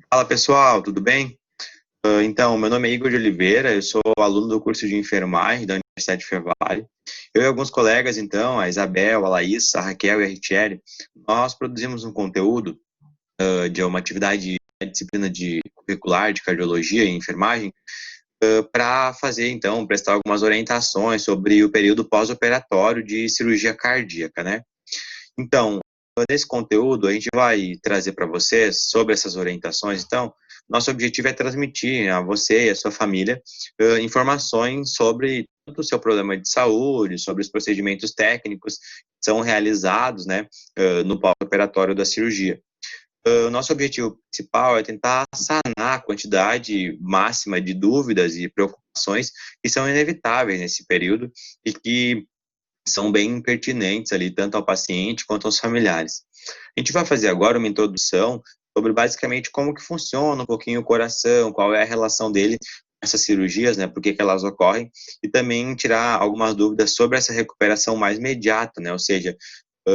Fala pessoal, tudo bem? Então, meu nome é Igor de Oliveira, eu sou aluno do curso de enfermagem da Universidade de Fevale. Eu e alguns colegas, então, a Isabel, a Laís, a Raquel e a Richelle, nós produzimos um conteúdo de uma atividade, uma disciplina de curricular de cardiologia e enfermagem, para fazer, então, prestar algumas orientações sobre o período pós-operatório de cirurgia cardíaca, né? Então, nesse conteúdo, a gente vai trazer para vocês sobre essas orientações. Então, nosso objetivo é transmitir a você e a sua família informações sobre todo o seu problema de saúde, sobre os procedimentos técnicos que são realizados, né, no pós-operatório da cirurgia. O nosso objetivo principal é tentar sanar a quantidade máxima de dúvidas e preocupações que são inevitáveis nesse período e que são bem pertinentes ali, tanto ao paciente quanto aos familiares. A gente vai fazer agora uma introdução sobre basicamente como que funciona um pouquinho o coração, qual é a relação dele com essas cirurgias, né, por que elas ocorrem, e também tirar algumas dúvidas sobre essa recuperação mais imediata, né, ou seja,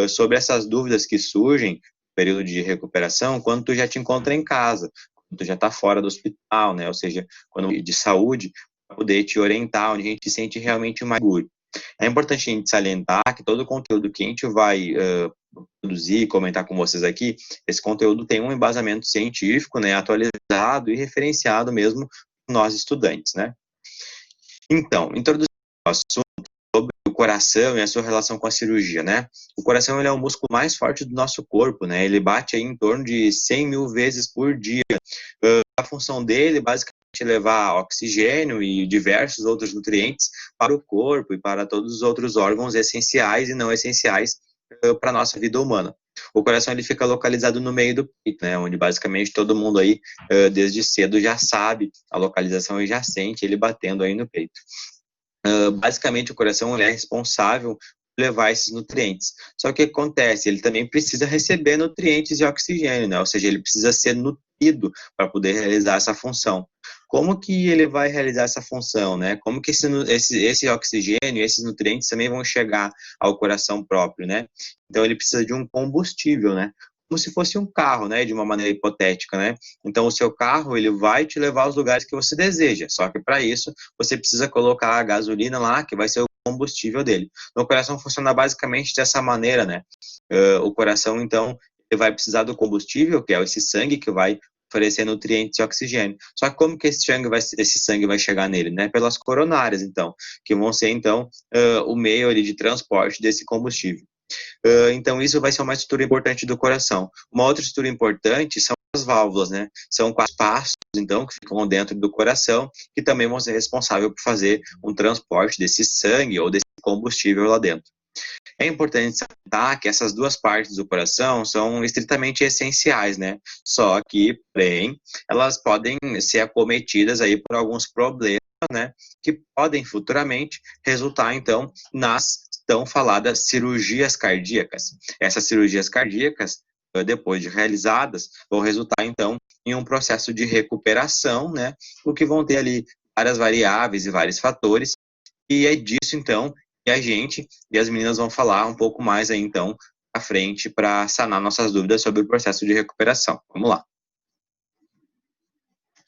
sobre essas dúvidas que surgem no período de recuperação, quando tu já te encontra em casa, quando tu já está fora do hospital, né, ou seja, quando de saúde, para poder te orientar, onde a gente se sente realmente mais seguro. É importante a gente salientar que todo o conteúdo que a gente vai produzir e comentar com vocês aqui, esse conteúdo tem um embasamento científico, né, atualizado e referenciado mesmo por nós estudantes, né. Então, introduzindo o assunto sobre o coração e a sua relação com a cirurgia, né. O coração, ele é o músculo mais forte do nosso corpo, né, ele bate aí em torno de 100 mil vezes por dia. A função dele, basicamente, é levar oxigênio e diversos outros nutrientes para o corpo e para todos os outros órgãos essenciais e não essenciais para a nossa vida humana. O coração, ele fica localizado no meio do peito, né, onde basicamente todo mundo aí, desde cedo, já sabe a localização e já sente ele batendo aí no peito. Basicamente, o coração, ele é responsável por levar esses nutrientes. Só que o que acontece? Ele também precisa receber nutrientes e oxigênio, né? Ou seja, ele precisa ser nutrido para poder realizar essa função. Como que ele vai realizar essa função, né? Como que esse oxigênio, esses nutrientes também vão chegar ao coração próprio, né? Então, ele precisa de um combustível, né? Como se fosse um carro, né? De uma maneira hipotética, né? Então, o seu carro, ele vai te levar aos lugares que você deseja. Só que para isso, você precisa colocar a gasolina lá, que vai ser o combustível dele. O coração funciona basicamente dessa maneira, né? O coração, então, ele vai precisar do combustível, que é esse sangue que vai oferecer nutrientes e oxigênio. Só que como que esse sangue vai chegar nele, né? Pelas coronárias, então, que vão ser, então, o meio ali de transporte desse combustível. Então, isso vai ser uma estrutura importante do coração. Uma outra estrutura importante são as válvulas, né? São quatro espaços, então, que ficam dentro do coração, que também vão ser responsáveis por fazer um transporte desse sangue ou desse combustível lá dentro. É importante salientar que essas duas partes do coração são estritamente essenciais, né? Só que, porém, elas podem ser acometidas aí por alguns problemas, né? Que podem futuramente resultar, então, nas tão faladas cirurgias cardíacas. Essas cirurgias cardíacas, depois de realizadas, vão resultar, então, em um processo de recuperação, né? O que vão ter ali várias variáveis e vários fatores, e é disso, então, que a gente e as meninas vão falar um pouco mais aí, então, à frente, para sanar nossas dúvidas sobre o processo de recuperação. Vamos lá.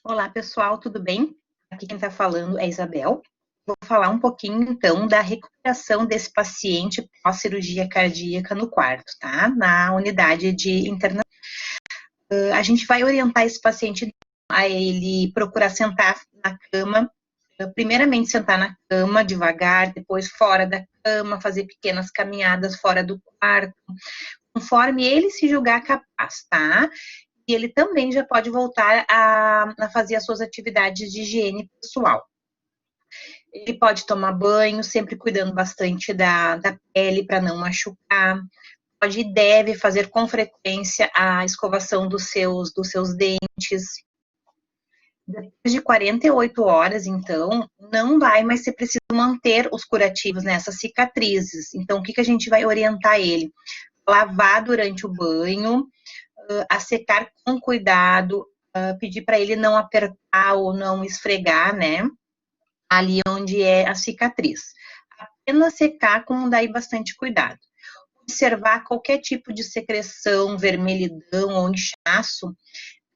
Olá, pessoal, tudo bem? Aqui quem está falando é a Isabel. Vou falar um pouquinho, então, da recuperação desse paciente pós-cirurgia cardíaca no quarto, tá? Na unidade de internação. A gente vai orientar esse paciente a ele procurar sentar na cama, primeiramente sentar na cama devagar, depois fora da cama, fazer pequenas caminhadas fora do quarto, conforme ele se julgar capaz, tá? E ele também já pode voltar a fazer as suas atividades de higiene pessoal. Ele pode tomar banho, sempre cuidando bastante da pele para não machucar. Pode e deve fazer com frequência a escovação dos seus dentes. Depois de 48 horas, então, não vai mais ser preciso manter os curativos nessas cicatrizes. Então, o que a gente vai orientar ele? Lavar durante o banho, a secar com cuidado, pedir para ele não apertar ou não esfregar, né? Ali onde é a cicatriz. Apenas secar com daí bastante cuidado. Observar qualquer tipo de secreção, vermelhidão ou inchaço,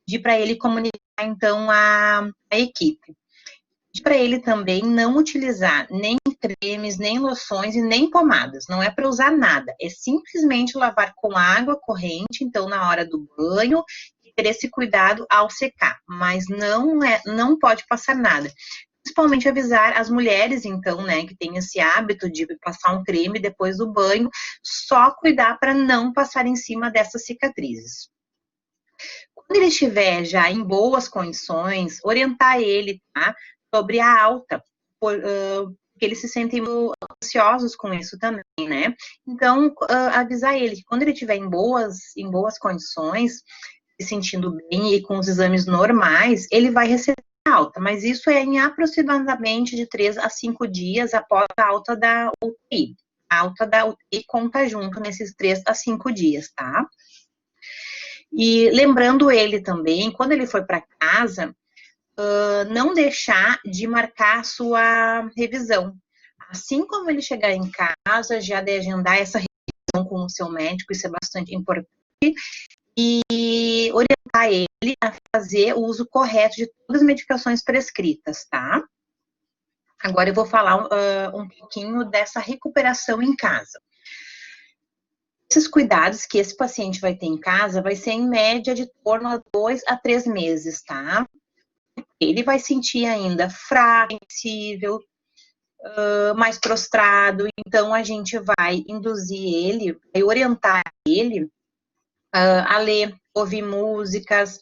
pedir para ele comunicar, então, a equipe. Pedir para ele também não utilizar nem cremes, nem loções e nem pomadas. Não é para usar nada. É simplesmente lavar com água corrente, então, na hora do banho, e ter esse cuidado ao secar. Mas não pode passar nada. Principalmente avisar as mulheres, então, né, que tem esse hábito de passar um creme depois do banho, só cuidar para não passar em cima dessas cicatrizes. Quando ele estiver já em boas condições, orientar ele, tá, sobre a alta, porque eles se sentem ansiosos com isso também, né? Então, avisar ele que quando ele estiver em boas condições, se sentindo bem e com os exames normais, ele vai receber alta, mas isso é em aproximadamente de 3 a 5 dias após a alta da UTI. A alta da UTI conta junto nesses 3 a 5 dias, tá? E lembrando ele também, quando ele for para casa, não deixar de marcar a sua revisão. Assim como ele chegar em casa, já de agendar essa revisão com o seu médico, isso é bastante importante, e orientar ele a fazer o uso correto de todas as medicações prescritas, tá? Agora eu vou falar um pouquinho dessa recuperação em casa. Esses cuidados que esse paciente vai ter em casa vai ser em média de torno a 2 a 3 meses, tá? Ele vai sentir ainda fraco, sensível, mais prostrado, então a gente vai induzir ele, vai orientar ele a ler, ouvir músicas,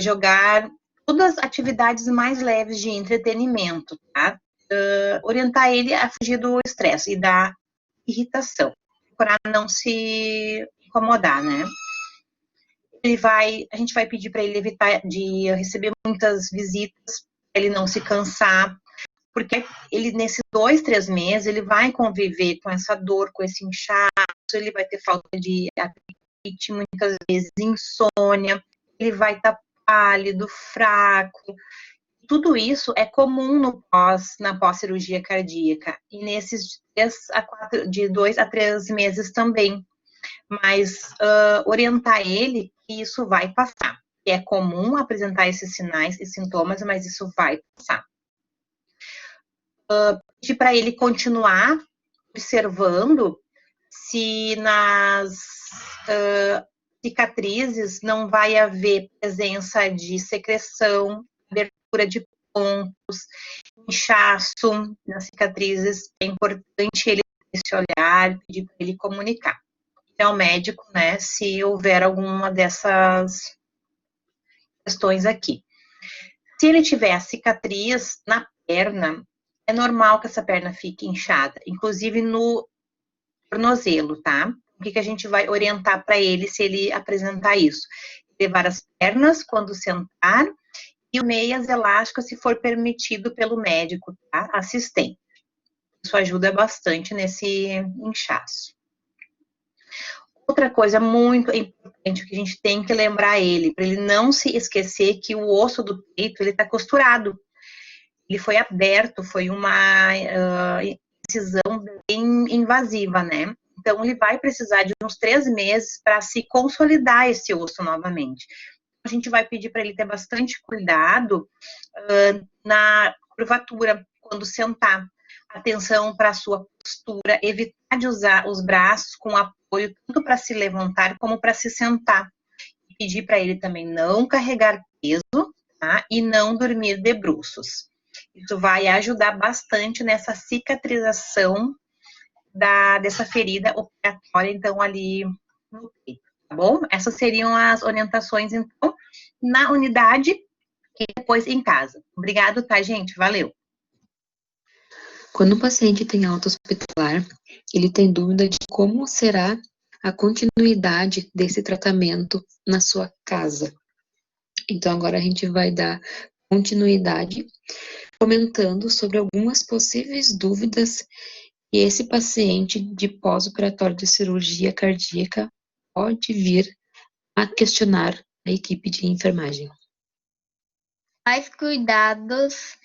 jogar todas as atividades mais leves de entretenimento, tá? Orientar ele a fugir do estresse e da irritação, para não se incomodar, né? A gente vai pedir para ele evitar de receber muitas visitas, para ele não se cansar, porque ele, nesses 2, 3 meses, ele vai conviver com essa dor, com esse inchaço, ele vai ter falta de apetite, muitas vezes insônia, ele vai estar pálido, fraco. Tudo isso é comum na pós-cirurgia cardíaca, e nesses de 2 a 3 meses também. Mas orientar ele que isso vai passar. É comum apresentar esses sinais e sintomas, mas isso vai passar. Pedir para ele continuar observando se nas cicatrizes não vai haver presença de secreção, abertura de pontos, inchaço nas cicatrizes. É importante ele ter esse olhar, pedir para ele comunicar ao médico, né, se houver alguma dessas questões aqui. Se ele tiver a cicatriz na perna, é normal que essa perna fique inchada, inclusive no tornozelo, tá? O que a gente vai orientar para ele se ele apresentar isso? Levar as pernas quando sentar e meias elásticas se for permitido pelo médico, tá? Assistente. Isso ajuda bastante nesse inchaço. Outra coisa muito importante que a gente tem que lembrar ele, para ele não se esquecer que o osso do peito, ele está costurado. Ele foi aberto, foi uma incisão bem invasiva, né? Então, ele vai precisar de uns 3 meses para se consolidar esse osso novamente. A gente vai pedir para ele ter bastante cuidado na curvatura, quando sentar. Atenção para a sua postura, evitar de usar os braços com apoio tanto para se levantar como para se sentar. E pedir para ele também não carregar peso, tá? E não dormir de bruços. Isso vai ajudar bastante nessa cicatrização dessa ferida operatória, então, ali no peito, tá bom? Essas seriam as orientações, então, na unidade e depois em casa. Obrigado, tá, gente? Valeu! Quando o paciente tem alta hospitalar, ele tem dúvida de como será a continuidade desse tratamento na sua casa. Então, agora a gente vai dar continuidade comentando sobre algumas possíveis dúvidas que esse paciente de pós-operatório de cirurgia cardíaca pode vir a questionar a equipe de enfermagem. Quais cuidados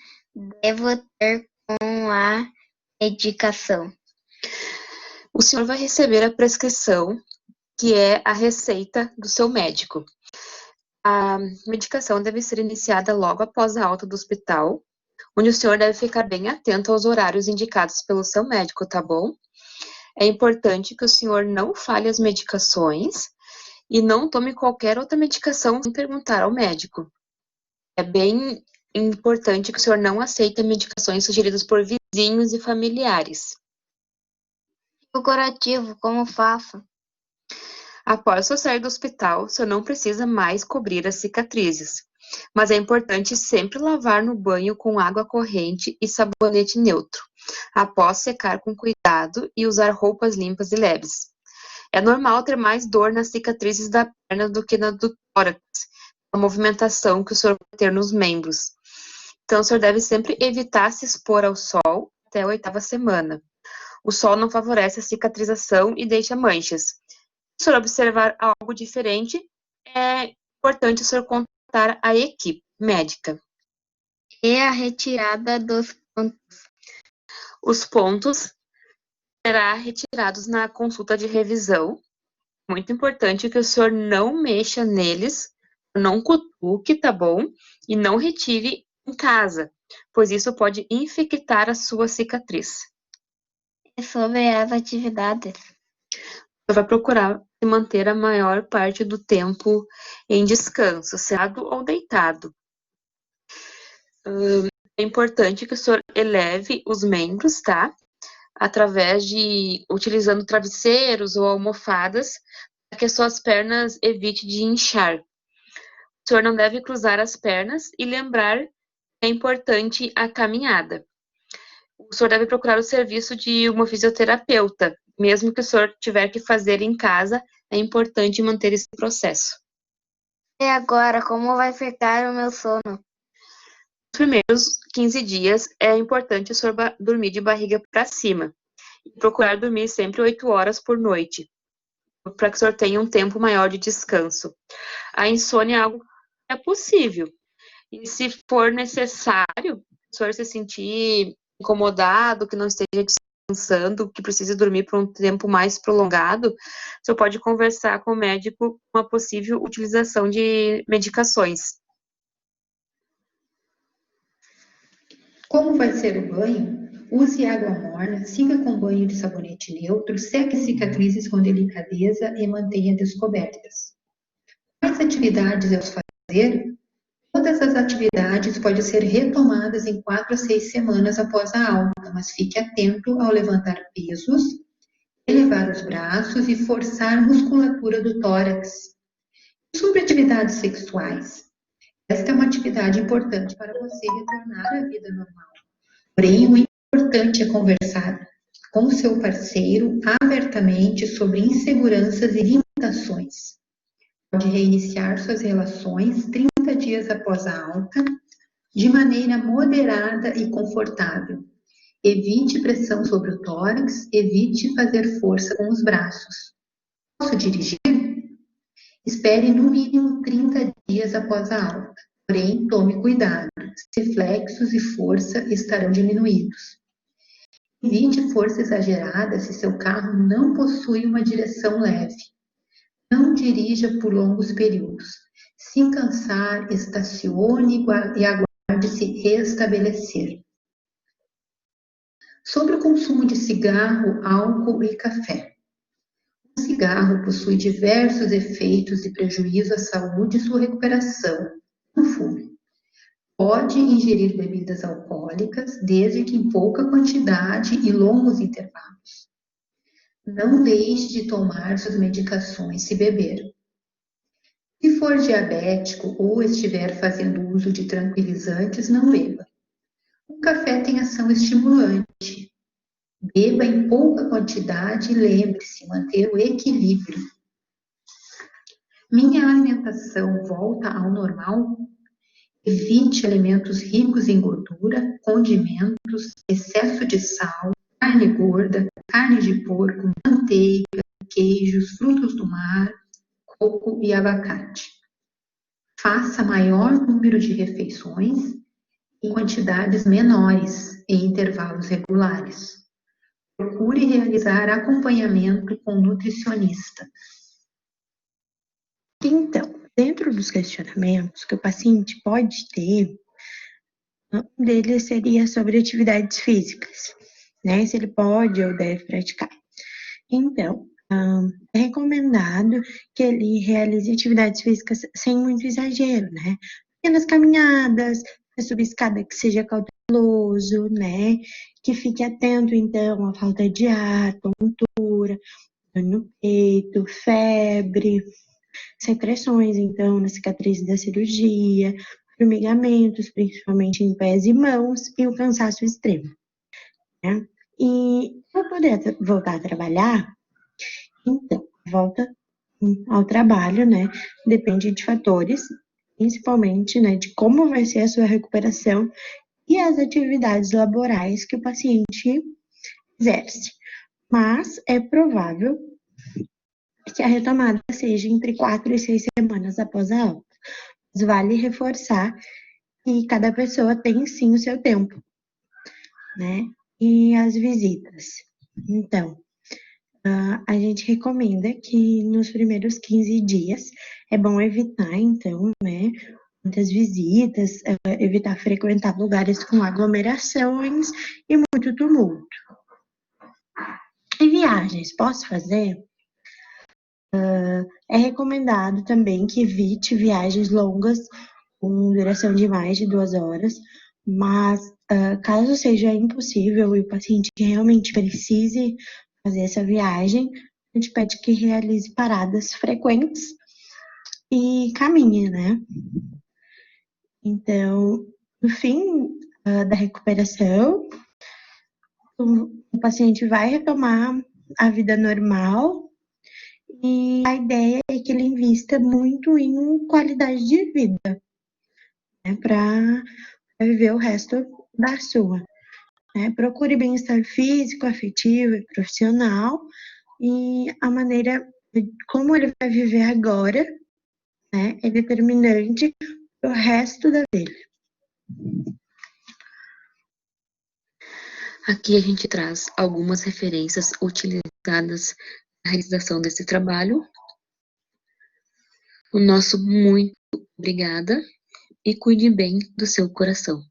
devo ter com a medicação? O senhor vai receber a prescrição, que é a receita do seu médico. A medicação deve ser iniciada logo após a alta do hospital, onde o senhor deve ficar bem atento aos horários indicados pelo seu médico, tá bom? É importante que o senhor não falhe as medicações e não tome qualquer outra medicação sem perguntar ao médico. É bem importante que o senhor não aceite medicações sugeridas por vizinhos e familiares. O curativo, como faço? Após o sair do hospital, o senhor não precisa mais cobrir as cicatrizes, mas é importante sempre lavar no banho com água corrente e sabonete neutro, após secar com cuidado e usar roupas limpas e leves. É normal ter mais dor nas cicatrizes da perna do que na do tórax, a movimentação que o senhor vai ter nos membros. Então, o senhor deve sempre evitar se expor ao sol até a 8ª semana. O sol não favorece a cicatrização e deixa manchas. Se o senhor observar algo diferente, é importante o senhor contar a equipe médica. E a retirada dos pontos? Os pontos serão retirados na consulta de revisão. Muito importante que o senhor não mexa neles, não cutuque, tá bom? E não retire em casa, pois isso pode infectar a sua cicatriz. E sobre as atividades? Você vai procurar se manter a maior parte do tempo em descanso, sentado ou deitado. É importante que o senhor eleve os membros, tá? Através de, utilizando travesseiros ou almofadas, para que as suas pernas evite de inchar. O senhor não deve cruzar as pernas e lembrar que é importante a caminhada. O senhor deve procurar o serviço de uma fisioterapeuta, mesmo que o senhor tiver que fazer em casa, é importante manter esse processo. E agora, como vai ficar o meu sono? Nos primeiros 15 dias, é importante o senhor dormir de barriga para cima e procurar dormir sempre 8 horas por noite, para que o senhor tenha um tempo maior de descanso. A insônia é algo que é possível, e se for necessário, o senhor se sentir incomodado, que não esteja descansando, que precise dormir por um tempo mais prolongado, o senhor pode conversar com o médico uma possível utilização de medicações. Como vai ser o banho? Use água morna, siga com banho de sabonete neutro, seque cicatrizes com delicadeza e mantenha descobertas. Quais atividades eu fazer? Todas as atividades podem ser retomadas em 4 a 6 semanas após a alta, mas fique atento ao levantar pesos, elevar os braços e forçar a musculatura do tórax. Sobre atividades sexuais. Esta é uma atividade importante para você retornar à vida normal. Porém, o importante é conversar com o seu parceiro abertamente sobre inseguranças e limitações. Pode reiniciar suas relações 30 dias após a alta, de maneira moderada e confortável. Evite pressão sobre o tórax, evite fazer força com os braços. Posso dirigir? Espere no mínimo 30 dias após a alta. Porém, tome cuidado, reflexos e força estarão diminuídos. Evite força exagerada se seu carro não possui uma direção leve. Não dirija por longos períodos. Se cansar, estacione e aguarde se restabelecer. Sobre o consumo de cigarro, álcool e café. O cigarro possui diversos efeitos e prejuízo à saúde e sua recuperação. Não fume. Pode ingerir bebidas alcoólicas, desde que em pouca quantidade e longos intervalos. Não deixe de tomar suas medicações se beber. Se for diabético ou estiver fazendo uso de tranquilizantes, não beba. O café tem ação estimulante. Beba em pouca quantidade e lembre-se, manter o equilíbrio. Minha alimentação volta ao normal? Evite alimentos ricos em gordura, condimentos, excesso de sal, carne gorda, carne de porco, manteiga, queijos, frutos do mar, coco e abacate. Faça maior número de refeições em quantidades menores, em intervalos regulares. Procure realizar acompanhamento com nutricionista. Então, Dentro dos questionamentos que o paciente pode ter, um deles seria sobre atividades físicas, né? Se ele pode ou deve praticar. Então, é recomendado que ele realize atividades físicas sem muito exagero, né? Pequenas caminhadas, subir escada que seja cauteloso, né? Que fique atento, então, à falta de ar, tontura, dor no peito, febre, secreções, então, na cicatriz da cirurgia, formigamentos, principalmente em pés e mãos, e o cansaço extremo, né? E para poder voltar a trabalhar, então, volta ao trabalho, né? Depende de fatores, principalmente, né, de como vai ser a sua recuperação e as atividades laborais que o paciente exerce. Mas é provável que a retomada seja entre 4 e 6 semanas após a alta. Mas vale reforçar que cada pessoa tem sim o seu tempo, né? E as visitas. Então, a gente recomenda que nos primeiros 15 dias é bom evitar, então, né, muitas visitas, evitar frequentar lugares com aglomerações e muito tumulto. E viagens, posso fazer? É recomendado também que evite viagens longas com duração de mais de 2 horas, mas caso seja impossível e o paciente realmente precise fazer essa viagem, a gente pede que realize paradas frequentes e caminhe, né? Então, no fim da recuperação, o paciente vai retomar a vida normal e a ideia é que ele invista muito em qualidade de vida, né, para viver o resto da sua. Né? Procure bem-estar físico, afetivo e profissional e a maneira como ele vai viver agora, né, é determinante para o resto da vida. Aqui a gente traz algumas referências utilizadas na realização desse trabalho. O nosso muito obrigada e cuide bem do seu coração.